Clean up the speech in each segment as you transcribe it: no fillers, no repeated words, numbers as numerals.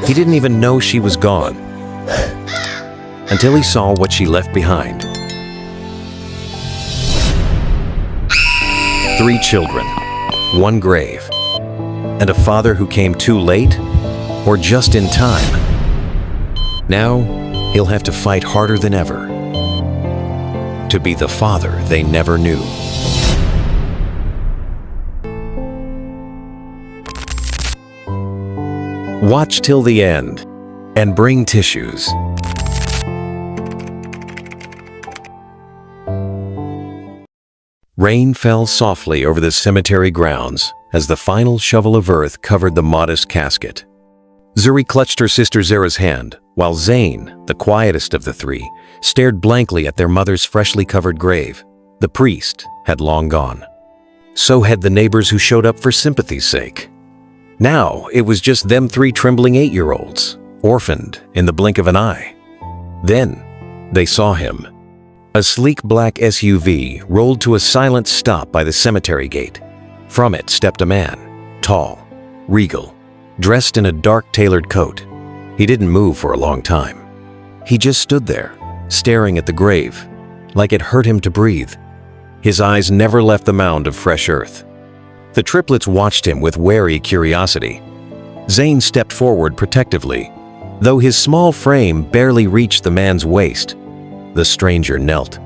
He didn't even know she was gone until he saw what she left behind. 3 children, 1 grave, and a father who came too late or just in time. Now, he'll have to fight harder than ever to be the father they never knew. Watch till the end and bring tissues. Rain fell softly over the cemetery grounds as the final shovel of earth covered the modest casket. Zuri clutched her sister Zara's hand, while Zane, the quietest of the 3, stared blankly at their mother's freshly covered grave. The priest had long gone. So had the neighbors who showed up for sympathy's sake. Now it was just them 3 trembling 8-year-olds, orphaned in the blink of an eye. Then they saw him. A sleek black SUV rolled to a silent stop by the cemetery gate. From it stepped a man, tall, regal, dressed in a dark tailored coat. He didn't move for a long time. He just stood there, staring at the grave, like it hurt him to breathe. His eyes never left the mound of fresh earth. The triplets watched him with wary curiosity. Zane stepped forward protectively, though his small frame barely reached the man's waist. The stranger knelt.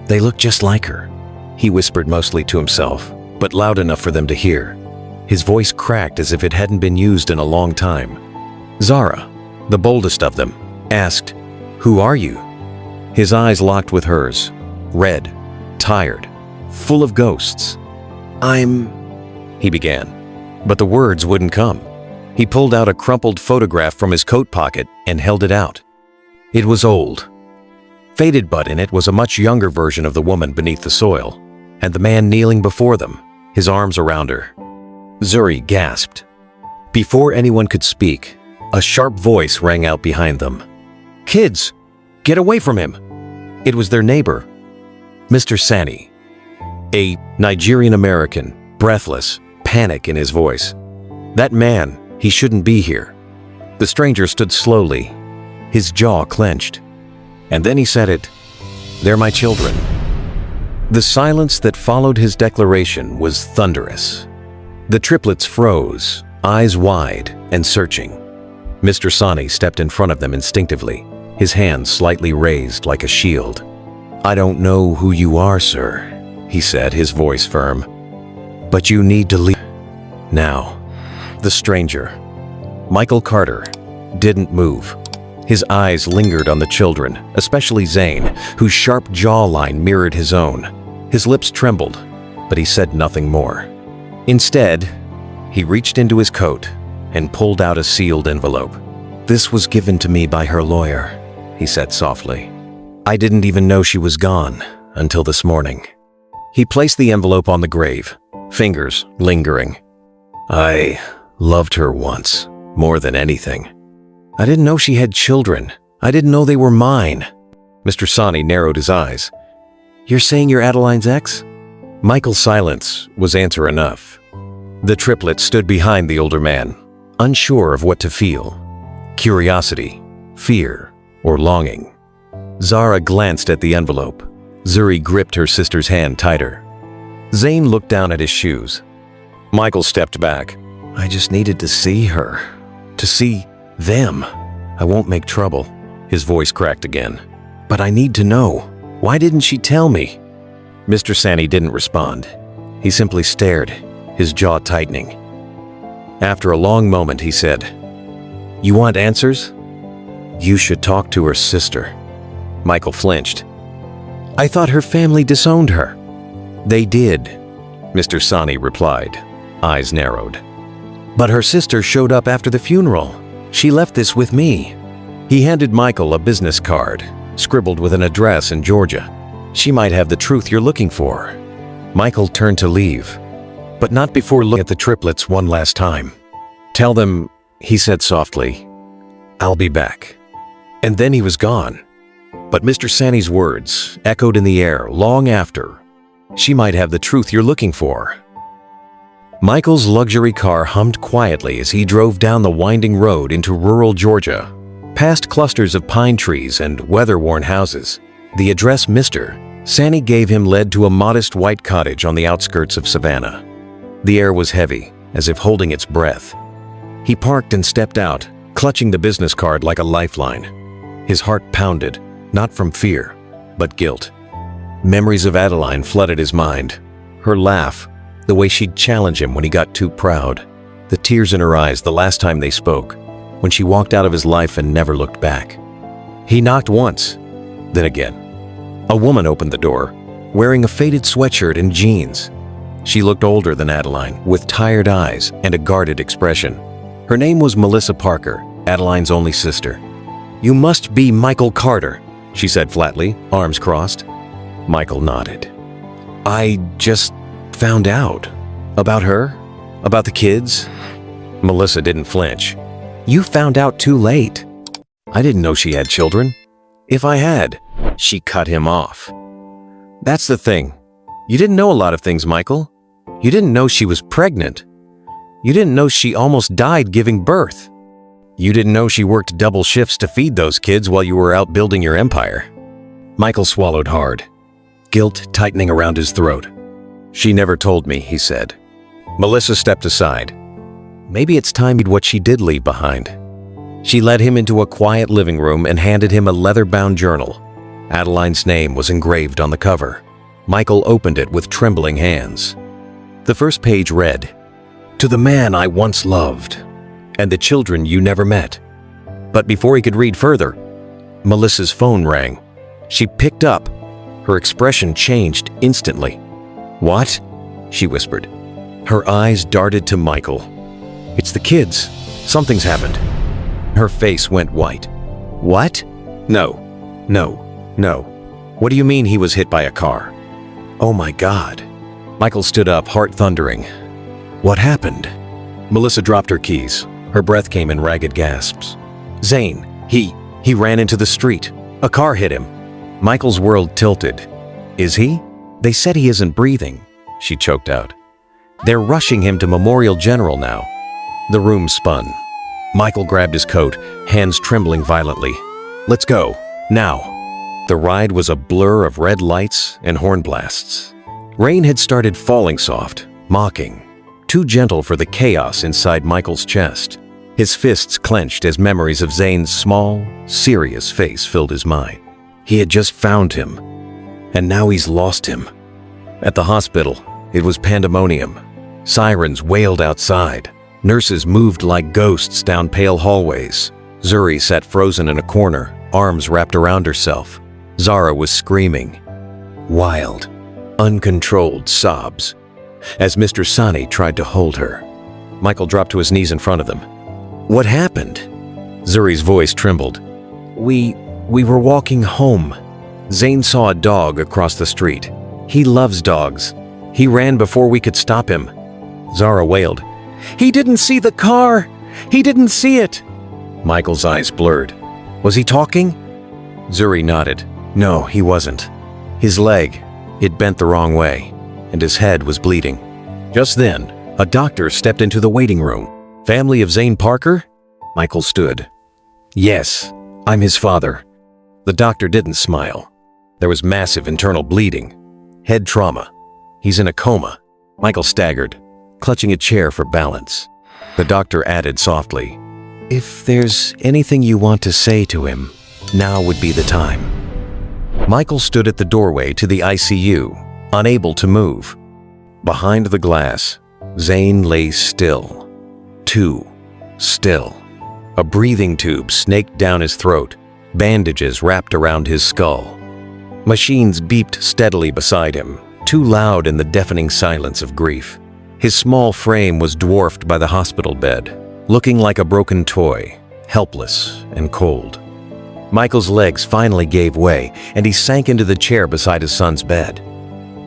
"They look just like her," he whispered mostly to himself, but loud enough for them to hear. His voice cracked as if it hadn't been used in a long time. Zara, the boldest of them, asked, "Who are you?" His eyes locked with hers, red, tired, full of ghosts. He began, but the words wouldn't come. He pulled out a crumpled photograph from his coat pocket and held it out. It was old. Faded, but in it was a much younger version of the woman beneath the soil, and the man kneeling before them, his arms around her. Zuri gasped. Before anyone could speak, a sharp voice rang out behind them. "Kids, get away from him!" It was their neighbor, Mr. Sani, a Nigerian-American, breathless, panic in his voice. That man, he shouldn't be here. The stranger stood slowly, his jaw clenched. And then he said it, "They're my children." The silence that followed his declaration was thunderous. The triplets froze, eyes wide and searching. Mr. Sani stepped in front of them instinctively, his hands slightly raised like a shield. "I don't know who you are, sir," he said, his voice firm. "But you need to leave now." The stranger, Michael Carter, didn't move. His eyes lingered on the children, especially Zane, whose sharp jawline mirrored his own. His lips trembled, but he said nothing more. Instead, he reached into his coat and pulled out a sealed envelope. "This was given to me by her lawyer," he said softly. "I didn't even know she was gone until this morning." He placed the envelope on the grave, fingers lingering. "I loved her once, more than anything. I didn't know she had children. I didn't know they were mine." Mr. Sani narrowed his eyes. "You're saying you're Adeline's ex?" Michael's silence was answer enough. The triplets stood behind the older man, unsure of what to feel. Curiosity, fear, or longing. Zara glanced at the envelope. Zuri gripped her sister's hand tighter. Zane looked down at his shoes. Michael stepped back. "I just needed to see her. To see them. I won't make trouble." His voice cracked again. "But I need to know. Why didn't she tell me?" Mr. Sani didn't respond. He simply stared, his jaw tightening. After a long moment, he said, "You want answers? You should talk to her sister." Michael flinched. "I thought her family disowned her." "They did," Mr. Sani replied, eyes narrowed. "But her sister showed up after the funeral. She left this with me." He handed Michael a business card, scribbled with an address in Georgia. "She might have the truth you're looking for." Michael turned to leave, but not before looking at the triplets one last time. "Tell them," he said softly, "I'll be back." And then he was gone. But Mr. Sani's words echoed in the air long after. "She might have the truth you're looking for." Michael's luxury car hummed quietly as he drove down the winding road into rural Georgia. Past clusters of pine trees and weather-worn houses, the address Mr. Sani gave him led to a modest white cottage on the outskirts of Savannah. The air was heavy, as if holding its breath. He parked and stepped out, clutching the business card like a lifeline. His heart pounded, not from fear, but guilt. Memories of Adeline flooded his mind. Her laugh, the way she'd challenge him when he got too proud, the tears in her eyes the last time they spoke, when she walked out of his life and never looked back. He knocked once, then again. A woman opened the door, wearing a faded sweatshirt and jeans. She looked older than Adeline, with tired eyes and a guarded expression. Her name was Melissa Parker, Adeline's only sister. "You must be Michael Carter," she said flatly, arms crossed. Michael nodded. "I just found out. About her? About the kids?" Melissa didn't flinch. "You found out too late. I didn't know she had children. If I had," she cut him off. "That's the thing. You didn't know a lot of things, Michael. You didn't know she was pregnant. You didn't know she almost died giving birth. You didn't know she worked double shifts to feed those kids while you were out building your empire." Michael swallowed hard, guilt tightening around his throat. "She never told me," he said. Melissa stepped aside. Maybe it's time he'd what she did leave behind. She led him into a quiet living room and handed him a leather-bound journal. Adeline's name was engraved on the cover. Michael opened it with trembling hands. The first page read, "To the man I once loved, and the children you never met." But before he could read further, Melissa's phone rang. She picked up. Her expression changed instantly. "What?" she whispered. Her eyes darted to Michael. "It's the kids. Something's happened." Her face went white. "What?" No. What do you mean he was hit by a car?" "Oh my God." Michael stood up, heart thundering. "What happened?" Melissa dropped her keys. Her breath came in ragged gasps. "Zane, he ran into the street. A car hit him." Michael's world tilted. "Is he?" "They said he isn't breathing," she choked out. "They're rushing him to Memorial General now." The room spun. Michael grabbed his coat, hands trembling violently. "Let's go, now." The ride was a blur of red lights and horn blasts. Rain had started falling soft, mocking, too gentle for the chaos inside Michael's chest. His fists clenched as memories of Zane's small, serious face filled his mind. He had just found him, and now he's lost him. At the hospital, it was pandemonium. Sirens wailed outside. Nurses moved like ghosts down pale hallways. Zuri sat frozen in a corner, arms wrapped around herself. Zara was screaming. Wild, uncontrolled sobs. As Mr. Sani tried to hold her, Michael dropped to his knees in front of them. "What happened?" Zuri's voice trembled. We were walking home. Zane saw a dog across the street. He loves dogs. He ran before we could stop him." Zara wailed. "He didn't see the car! He didn't see it!" Michael's eyes blurred. "Was he talking?" Zuri nodded. "No, he wasn't. His leg, it bent the wrong way, and his head was bleeding." Just then, a doctor stepped into the waiting room. "Family of Zane Parker?" Michael stood. "Yes, I'm his father." The doctor didn't smile. There was massive internal bleeding. Head trauma. He's in a coma. Michael staggered, clutching a chair for balance. The doctor added softly, "If there's anything you want to say to him, now would be the time." Michael stood at the doorway to the ICU, unable to move. Behind the glass, Zane lay still. Too still. A breathing tube snaked down his throat, bandages wrapped around his skull. Machines beeped steadily beside him, too loud in the deafening silence of grief. His small frame was dwarfed by the hospital bed, looking like a broken toy, helpless and cold. Michael's legs finally gave way, and he sank into the chair beside his son's bed.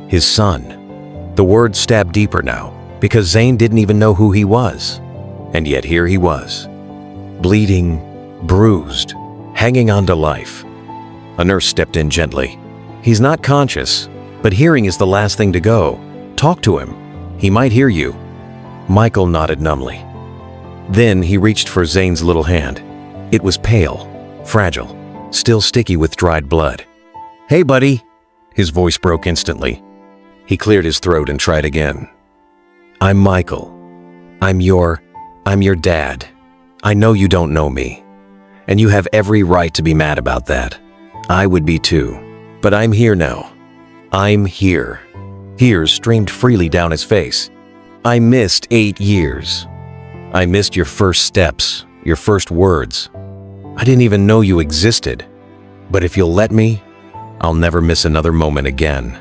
His son. The word stabbed deeper now, because Zane didn't even know who he was. And yet here he was, bleeding, bruised, hanging on to life. A nurse stepped in gently. "He's not conscious, but hearing is the last thing to go. Talk to him. He might hear you." Michael nodded numbly. Then he reached for Zane's little hand. It was pale, fragile, still sticky with dried blood. "Hey, buddy." His voice broke instantly. He cleared his throat and tried again. "I'm Michael. I'm your dad. I know you don't know me, and you have every right to be mad about that. I would be too. But I'm here now. I'm here." Tears streamed freely down his face. "I missed 8 years. I missed your first steps, your first words. I didn't even know you existed. But if you'll let me, I'll never miss another moment again."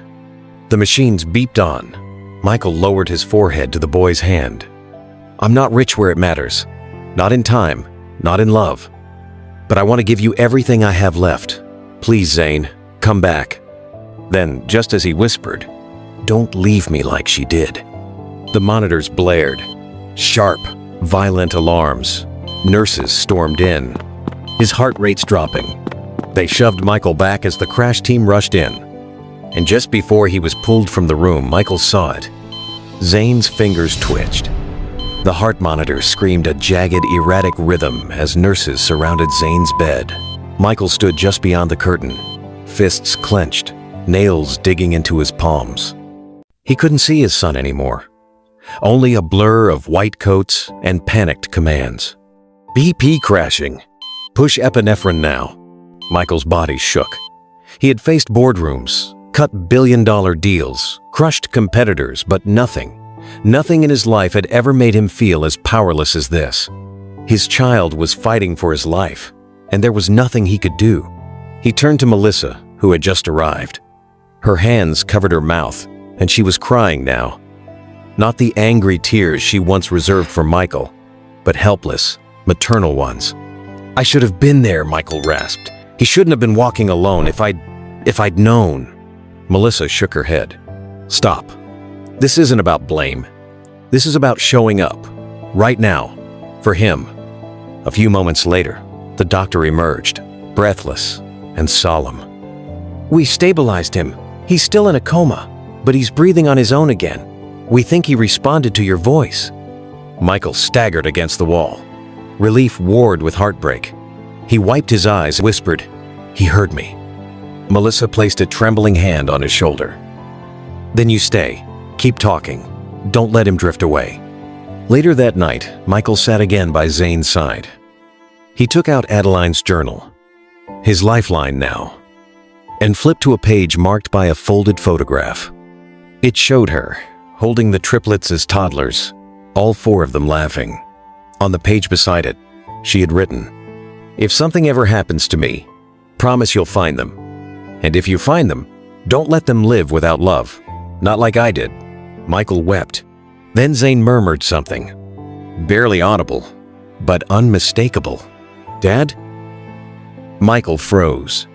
The machines beeped on. Michael lowered his forehead to the boy's hand. "I'm not rich where it matters. Not in time, not in love. But I want to give you everything I have left. Please, Zane, come back." Then, just as he whispered, "Don't leave me like she did." The monitors blared. Sharp, violent alarms. Nurses stormed in. His heart rate's dropping. They shoved Michael back as the crash team rushed in. And just before he was pulled from the room, Michael saw it. Zane's fingers twitched. The heart monitor screamed a jagged, erratic rhythm as nurses surrounded Zane's bed. Michael stood just beyond the curtain, fists clenched, nails digging into his palms. He couldn't see his son anymore. Only a blur of white coats and panicked commands. "BP crashing. Push epinephrine now." Michael's body shook. He had faced boardrooms, cut billion-dollar deals, crushed competitors, but nothing in his life had ever made him feel as powerless as this. His child was fighting for his life, and there was nothing he could do. He turned to Melissa, who had just arrived. Her hands covered her mouth, and she was crying now. Not the angry tears she once reserved for Michael, but helpless, maternal ones. "I should have been there," Michael rasped. "He shouldn't have been walking alone if I'd known." Melissa shook her head. "Stop. This isn't about blame. This is about showing up, right now, for him." A few moments later, the doctor emerged, breathless and solemn. "We stabilized him. He's still in a coma, but he's breathing on his own again. We think he responded to your voice." Michael staggered against the wall. Relief warred with heartbreak. He wiped his eyes and whispered, "He heard me." Melissa placed a trembling hand on his shoulder. "Then you stay. Keep talking. Don't let him drift away." Later that night, Michael sat again by Zane's side. He took out Adeline's journal, his lifeline now, and flipped to a page marked by a folded photograph. It showed her, holding the triplets as toddlers, all 4 of them laughing. On the page beside it, she had written, "If something ever happens to me, promise you'll find them. And if you find them, don't let them live without love. Not like I did." Michael wept. Then Zane murmured something, barely audible, but unmistakable. "Dad?" Michael froze.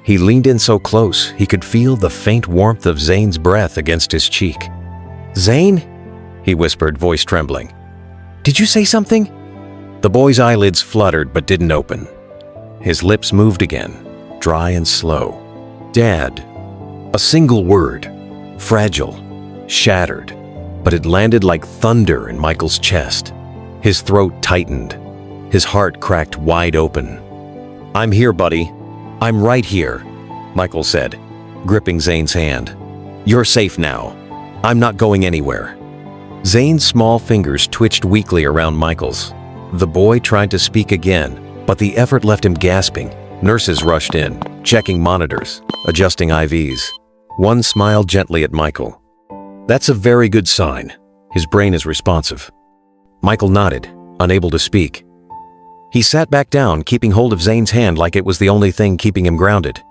He leaned in so close he could feel the faint warmth of Zane's breath against his cheek. "Zane?" he whispered, voice trembling. "Did you say something?" The boy's eyelids fluttered but didn't open. His lips moved again, dry and slow. "Dad." A single word, fragile, shattered, but it landed like thunder in Michael's chest. His throat tightened. His heart cracked wide open. "I'm here, buddy. I'm right here," Michael said, gripping Zane's hand. "You're safe now. I'm not going anywhere." Zane's small fingers twitched weakly around Michael's. The boy tried to speak again, but the effort left him gasping. Nurses rushed in, checking monitors, adjusting IVs. One smiled gently at Michael. "That's a very good sign. His brain is responsive." Michael nodded, unable to speak. He sat back down, keeping hold of Zane's hand like it was the only thing keeping him grounded.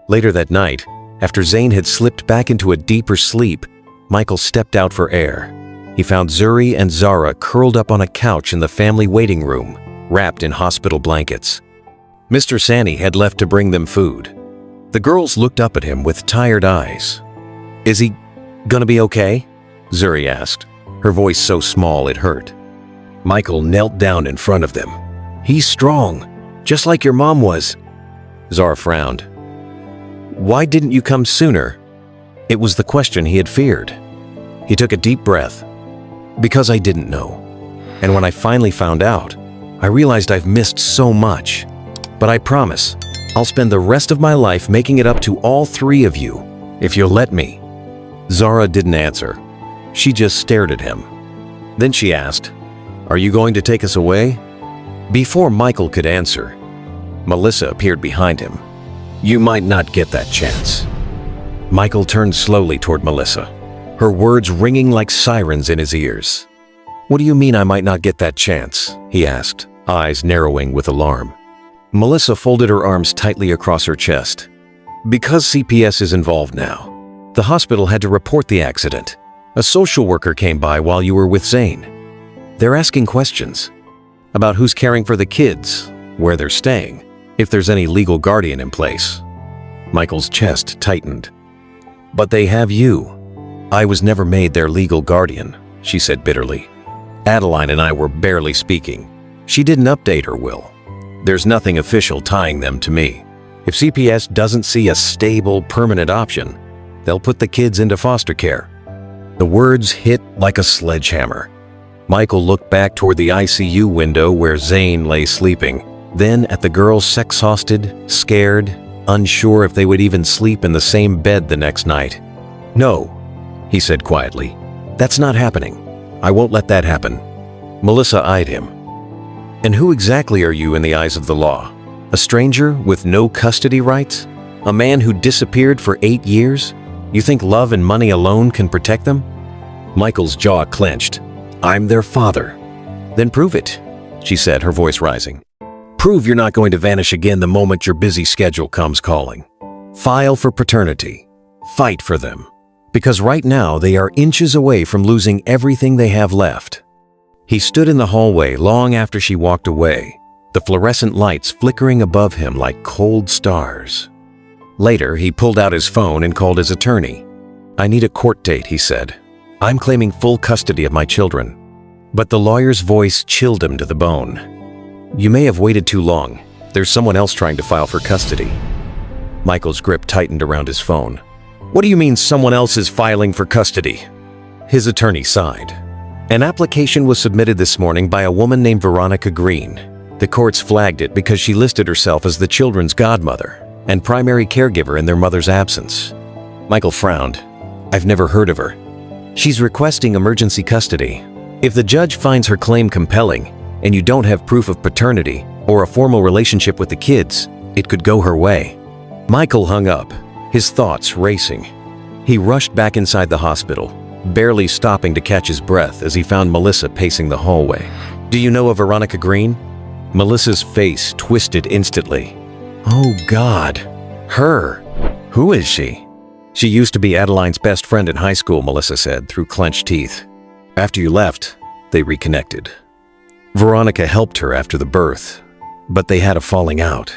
Later that night, after Zane had slipped back into a deeper sleep, Michael stepped out for air. He found Zuri and Zara curled up on a couch in the family waiting room, wrapped in hospital blankets. Mr. Sani had left to bring them food. The girls looked up at him with tired eyes. "Is he gonna be okay?" Zuri asked, her voice so small it hurt. Michael knelt down in front of them. "He's strong, just like your mom was." Zara frowned. "Why didn't you come sooner?" It was the question he had feared. He took a deep breath. Because I didn't know. And when I finally found out, I realized I've missed so much. But I promise, I'll spend the rest of my life making it up to all three of you, if you'll let me." Zara didn't answer. She just stared at him. Then she asked, "Are you going to take us away?" Before Michael could answer, Melissa appeared behind him. "You might not get that chance." Michael turned slowly toward Melissa, her words ringing like sirens in his ears. "What do you mean I might not get that chance?" he asked, eyes narrowing with alarm. Melissa folded her arms tightly across her chest. "Because CPS is involved now. The hospital had to report the accident. A social worker came by while you were with Zane. They're asking questions about who's caring for the kids, where they're staying, if there's any legal guardian in place." Michael's chest tightened. "But they have you." "I was never made their legal guardian," she said bitterly. "Adeline and I were barely speaking. She didn't update her will. There's nothing official tying them to me. If CPS doesn't see a stable, permanent option, they'll put the kids into foster care." The words hit like a sledgehammer. Michael looked back toward the ICU window where Zane lay sleeping, then at the girls exhausted, scared, unsure if they would even sleep in the same bed the next night. "No," he said quietly. "That's not happening. I won't let that happen." Melissa eyed him. "And who exactly are you in the eyes of the law? A stranger with no custody rights? A man who disappeared for 8 years? You think love and money alone can protect them?" Michael's jaw clenched. "I'm their father." "Then prove it," she said, her voice rising. "Prove you're not going to vanish again the moment your busy schedule comes calling. File for paternity. Fight for them. Because right now they are inches away from losing everything they have left." He stood in the hallway long after she walked away, the fluorescent lights flickering above him like cold stars. Later, he pulled out his phone and called his attorney. "I need a court date," he said. "I'm claiming full custody of my children." But the lawyer's voice chilled him to the bone. "You may have waited too long. There's someone else trying to file for custody." Michael's grip tightened around his phone. "What do you mean someone else is filing for custody?" His attorney sighed. "An application was submitted this morning by a woman named Veronica Green. The courts flagged it because she listed herself as the children's godmother and primary caregiver in their mother's absence." Michael frowned. "I've never heard of her." "She's requesting emergency custody. If the judge finds her claim compelling and you don't have proof of paternity or a formal relationship with the kids, it could go her way." Michael hung up, his thoughts racing. He rushed back inside the hospital, barely stopping to catch his breath as he found Melissa pacing the hallway. "Do you know of Veronica Green?" Melissa's face twisted instantly. "Oh God, her! Who is she?" "She used to be Adeline's best friend in high school," Melissa said through clenched teeth. "After you left, they reconnected. Veronica helped her after the birth, but they had a falling out.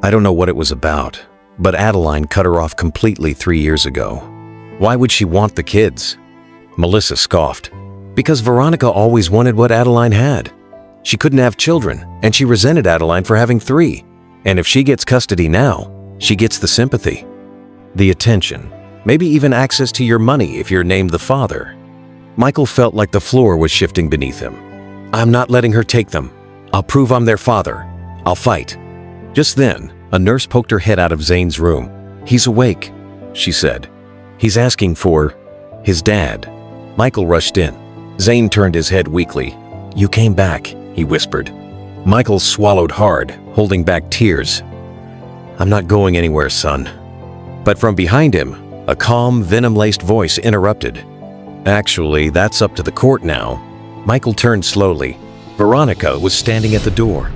I don't know what it was about, but Adeline cut her off completely 3 years ago. Why would she want the kids?" Melissa scoffed. "Because Veronica always wanted what Adeline had. She couldn't have children, and she resented Adeline for having 3. And if she gets custody now, she gets the sympathy, the attention, maybe even access to your money if you're named the father." Michael felt like the floor was shifting beneath him. "I'm not letting her take them. I'll prove I'm their father. I'll fight." Just then, a nurse poked her head out of Zane's room. "He's awake," she said. "He's asking for his dad." Michael rushed in. Zane turned his head weakly. "You came back," he whispered. Michael swallowed hard, holding back tears. "I'm not going anywhere, son." But from behind him, a calm, venom-laced voice interrupted. "Actually, that's up to the court now." Michael turned slowly. Veronica was standing at the door.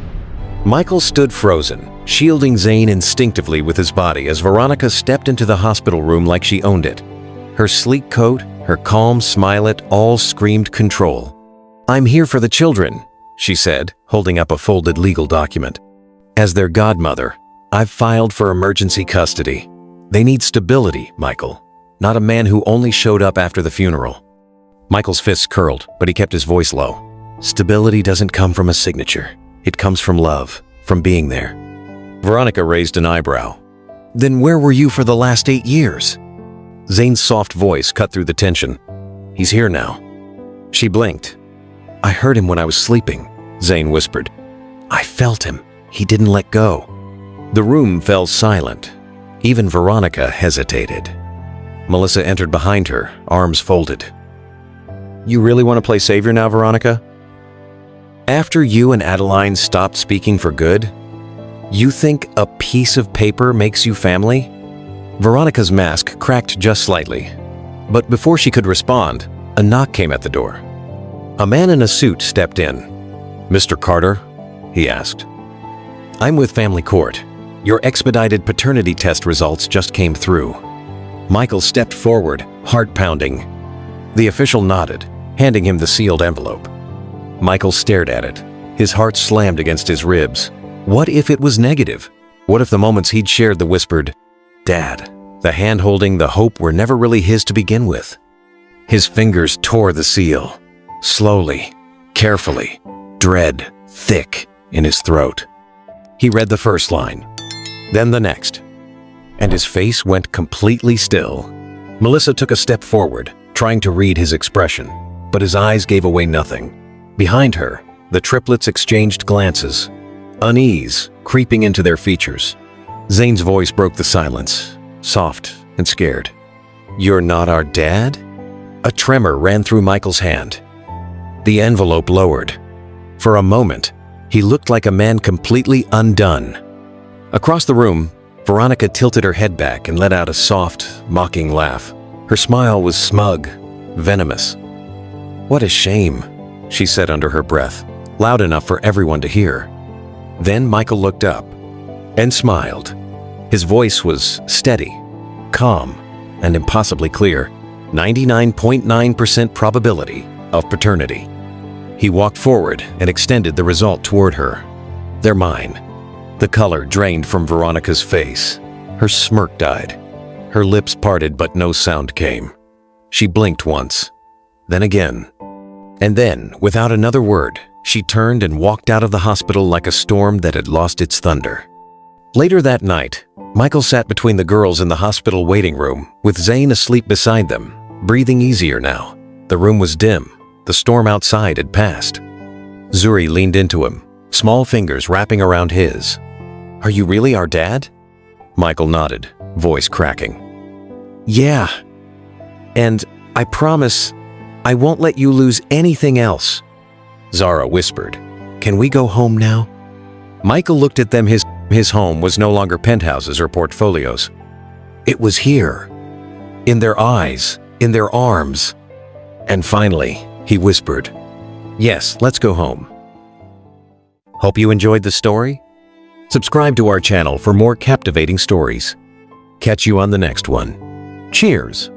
Michael stood frozen, shielding Zane instinctively with his body as Veronica stepped into the hospital room like she owned it. Her sleek coat, her calm smile, it all screamed control. "I'm here for the children," she said, holding up a folded legal document. "As their godmother, I've filed for emergency custody. They need stability, Michael, not a man who only showed up after the funeral." Michael's fists curled, but he kept his voice low. "Stability doesn't come from a signature. It comes from love, from being there." Veronica raised an eyebrow. "Then where were you for the last 8 years?" Zane's soft voice cut through the tension. "He's here now." She blinked. "I heard him when I was sleeping," Zane whispered. "I felt him. He didn't let go." The room fell silent. Even Veronica hesitated. Melissa entered behind her, arms folded. "You really want to play savior now, Veronica? After you and Adeline stopped speaking for good? You think a piece of paper makes you family?" Veronica's mask cracked just slightly. But before she could respond, a knock came at the door. A man in a suit stepped in. "Mr. Carter?" he asked. "I'm with Family Court. Your expedited paternity test results just came through." Michael stepped forward, heart pounding. The official nodded, handing him the sealed envelope. Michael stared at it. His heart slammed against his ribs. What if it was negative? What if the moments he'd shared the whispered, "Dad," the hand holding the hope were never really his to begin with? His fingers tore the seal. Slowly, carefully, dread thick in his throat. He read the first line, then the next, and his face went completely still. Melissa took a step forward, trying to read his expression, but his eyes gave away nothing. Behind her, the triplets exchanged glances, unease creeping into their features. Zane's voice broke the silence, soft and scared. "You're not our dad?" A tremor ran through Michael's hand. The envelope lowered. For a moment, he looked like a man completely undone. Across the room, Veronica tilted her head back and let out a soft, mocking laugh. Her smile was smug, venomous. "What a shame," she said under her breath, loud enough for everyone to hear. Then Michael looked up and smiled. His voice was steady, calm, and impossibly clear. 99.9% probability of paternity. He walked forward and extended the result toward her. "They're mine." The color drained from Veronica's face. Her smirk died. Her lips parted, but no sound came. She blinked once, then again. And then, without another word, she turned and walked out of the hospital like a storm that had lost its thunder. Later that night, Michael sat between the girls in the hospital waiting room, with Zane asleep beside them, breathing easier now. The room was dim. The storm outside had passed. Zuri leaned into him, small fingers wrapping around his. "Are you really our dad?" Michael nodded, voice cracking. "Yeah. And I promise I won't let you lose anything else." Zara whispered, "Can we go home now?" Michael looked at them. His home was no longer penthouses or portfolios. It was here, in their eyes, in their arms. And finally, he whispered, "Yes, let's go home." Hope you enjoyed the story. Subscribe to our channel for more captivating stories. Catch you on the next one. Cheers!